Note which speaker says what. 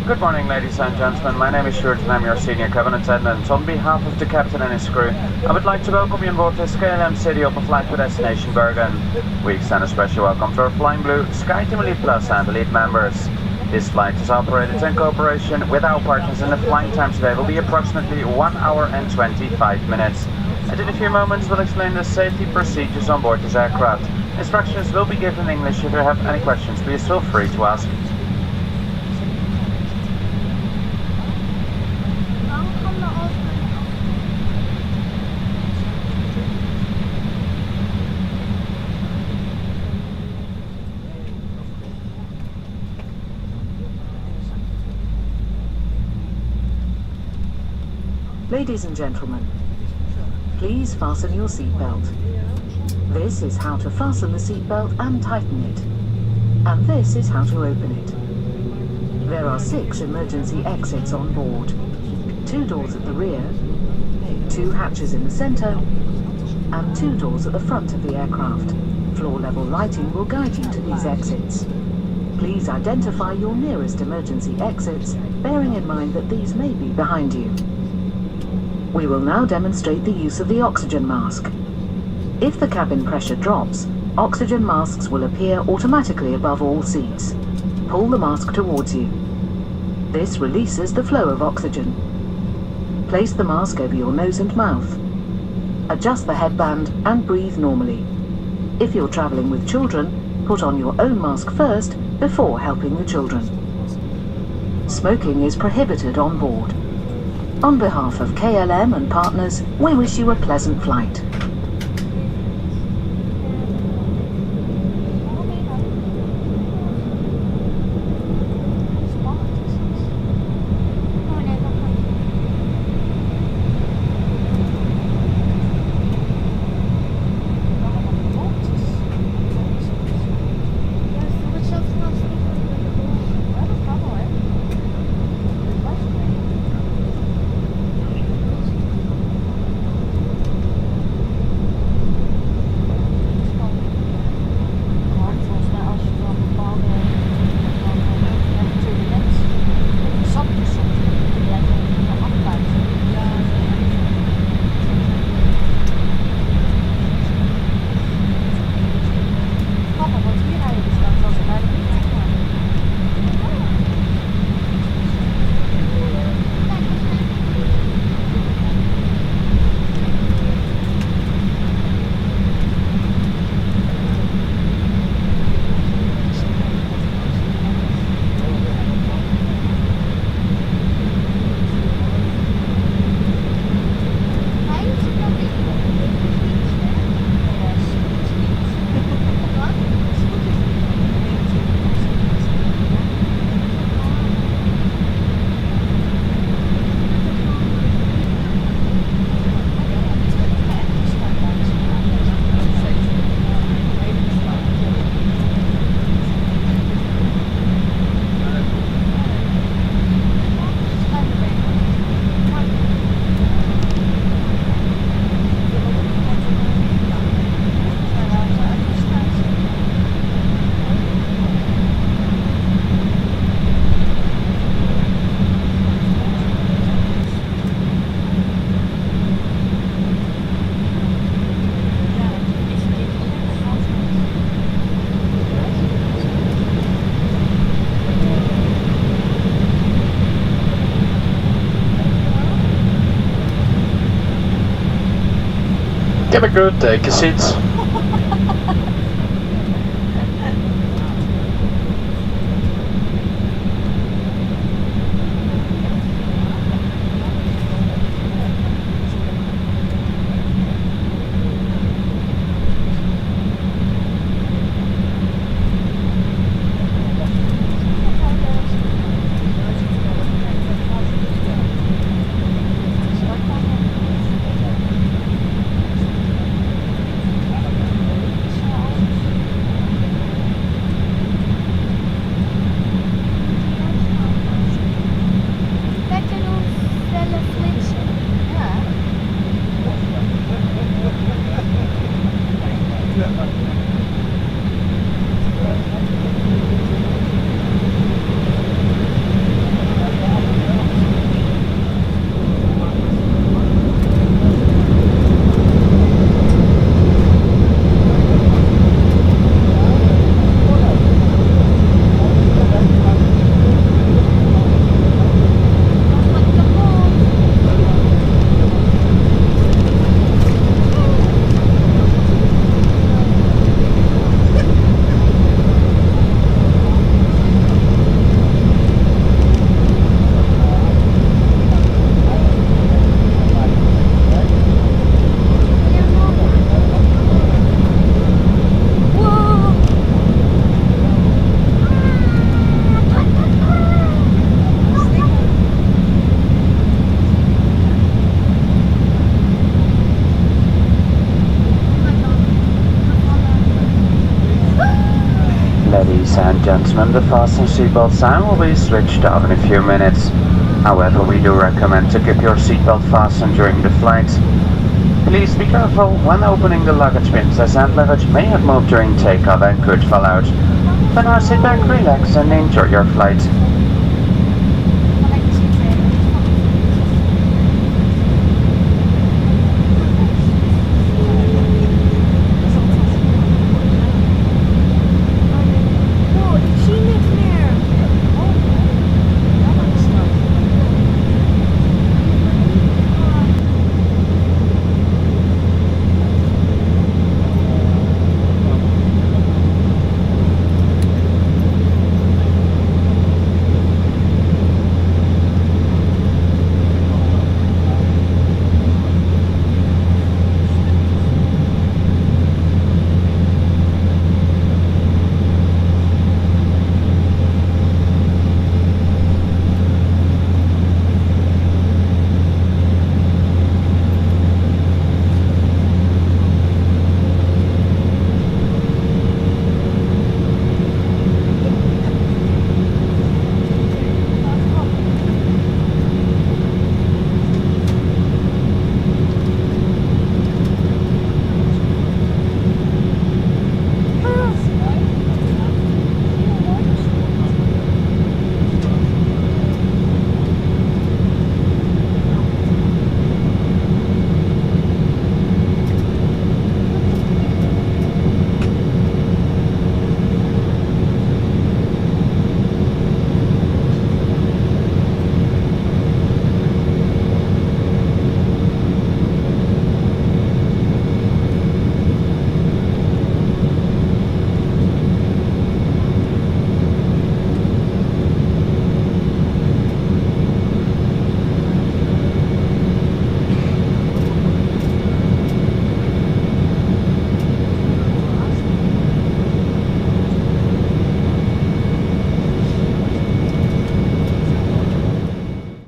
Speaker 1: Good morning, ladies and gentlemen. My name is Stuart and I'm your senior cabin attendant. On behalf of the captain and his crew, I would like to welcome you on board this KLM Cityhopper flight to destination Bergen. We extend a special welcome to our Flying Blue, Sky Team Elite Plus and Elite members. This flight is operated in cooperation with our partners and the flying time today will be approximately 1 hour and 25 minutes. And in a few moments we'll explain the safety procedures on board this aircraft. Instructions will be given in English. If you have any questions, please feel free to ask.
Speaker 2: Ladies and gentlemen, please fasten your seatbelt. This is how to fasten the seatbelt and tighten it. And this is how to open it. There are 6 emergency exits on board. 2 doors at the rear, 2 hatches in the center, and 2 doors at the front of the aircraft. Floor level lighting will guide you to these exits. Please identify your nearest emergency exits, bearing in mind that these may be behind you. We will now demonstrate the use of the oxygen mask. If the cabin pressure drops, oxygen masks will appear automatically above all seats. Pull the mask towards you. This releases the flow of oxygen. Place the mask over your nose and mouth. Adjust the headband and breathe normally. If you're traveling with children, put on your own mask first before helping the children. Smoking is prohibited on board. On behalf of KLM and partners, we wish you a pleasant flight.
Speaker 1: Give a good take a seat. and gentlemen, the fasten seatbelt sign will be switched off in a few minutes. However, we do recommend to keep your seatbelt fastened during the flight. Please be careful when opening the luggage bins, as hand luggage may have moved during takeoff and could fall out. For now, sit back, relax and enjoy your flight.